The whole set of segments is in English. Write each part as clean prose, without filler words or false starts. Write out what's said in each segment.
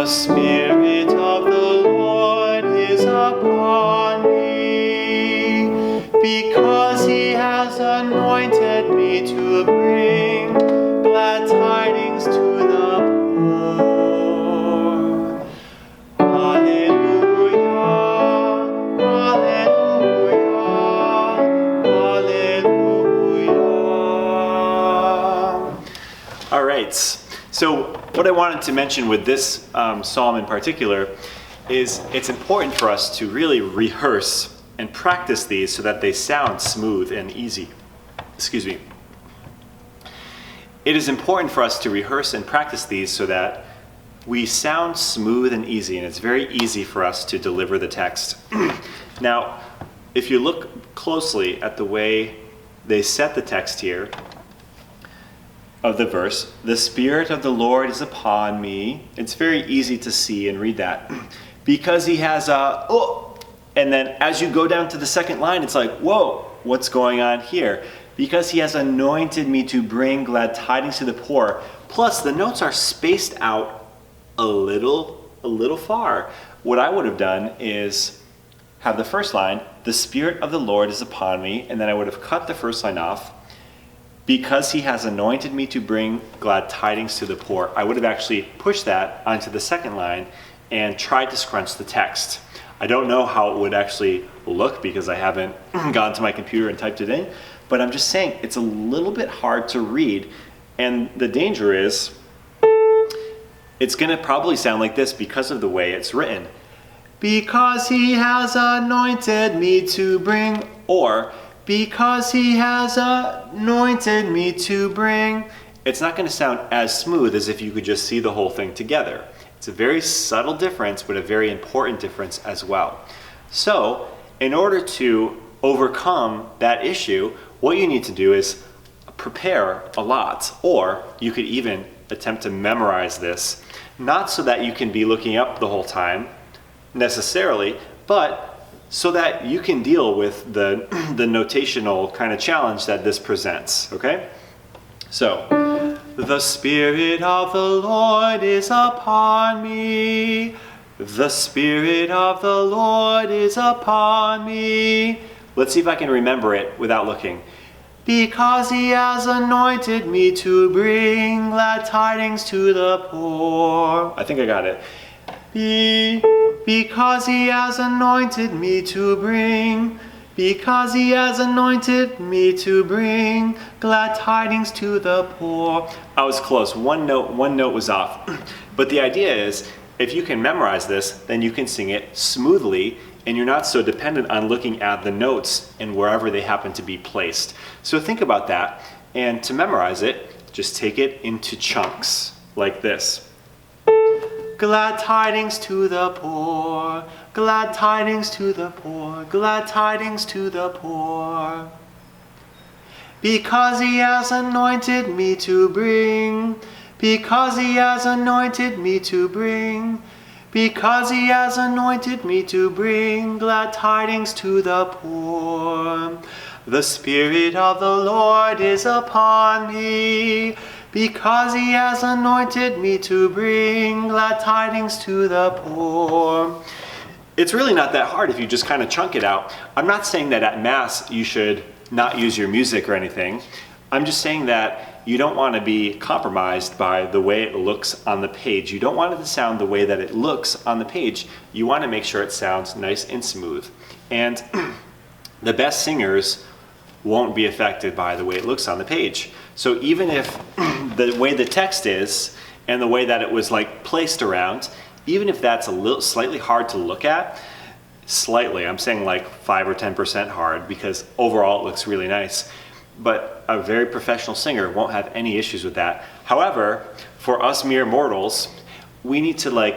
Spirit of the Lord is upon me, because he has anointed me to bring glad tidings to the poor. Hallelujah, hallelujah, hallelujah. All right, so what I wanted to mention with this psalm in particular is it's important for us to really rehearse and practice these so that they sound smooth and easy. Excuse me. It is important for us to rehearse and practice these so that we sound smooth and easy, and it's very easy for us to deliver the text. Now, if you look closely at the way they set the text here of the verse, the Spirit of the Lord is upon me. It's very easy to see and read that. Because he has and then as you go down to the second line, it's like, whoa, what's going on here? Because he has anointed me to bring glad tidings to the poor. Plus, the notes are spaced out a little far. What I would have done is have the first line, the Spirit of the Lord is upon me, and then I would have cut the first line off. Because he has anointed me to bring glad tidings to the poor. I would have actually pushed that onto the second line and tried to scrunch the text. I don't know how it would actually look because I haven't gone to my computer and typed it in, but I'm just saying it's a little bit hard to read, and the danger is it's going to probably sound like this because of the way it's written. Because he has anointed me to bring, or because he has anointed me to bring. It's not going to sound as smooth as if you could just see the whole thing together. It's a very subtle difference, but a very important difference as well. So, in order to overcome that issue, what you need to do is prepare a lot, or you could even attempt to memorize this, not so that you can be looking up the whole time necessarily, but so that you can deal with the notational kind of challenge that this presents, okay? So, the Spirit of the Lord is upon me. The Spirit of the Lord is upon me. Let's see if I can remember it without looking. Because he has anointed me to bring glad tidings to the poor. I think I got it. Because he has anointed me to bring, because he has anointed me to bring glad tidings to the poor. I was close. One note was off. But the idea is, if you can memorize this, then you can sing it smoothly, and you're not so dependent on looking at the notes and wherever they happen to be placed. So think about that, and to memorize it, just take it into chunks like this. Glad tidings to the poor, glad tidings to the poor, glad tidings to the poor. Because he has anointed me to bring, because he has anointed me to bring, because he has anointed me to bring glad tidings to the poor. The Spirit of the Lord is upon me, because he has anointed me to bring glad tidings to the poor. It's really not that hard if you just kind of chunk it out. I'm not saying that at Mass you should not use your music or anything. I'm just saying that you don't want to be compromised by the way it looks on the page. You don't want it to sound the way that it looks on the page. You want to make sure it sounds nice and smooth. And the best singers won't be affected by the way it looks on the page. So even if the way the text is and the way that it was like placed around, even if that's a little slightly hard to look at, slightly, I'm saying like 5 or 10% hard, because overall it looks really nice. But a very professional singer won't have any issues with that. However, for us mere mortals, we need to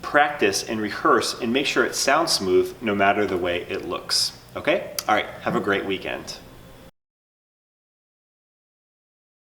practice and rehearse and make sure it sounds smooth no matter the way it looks. Okay? All right, have a great weekend.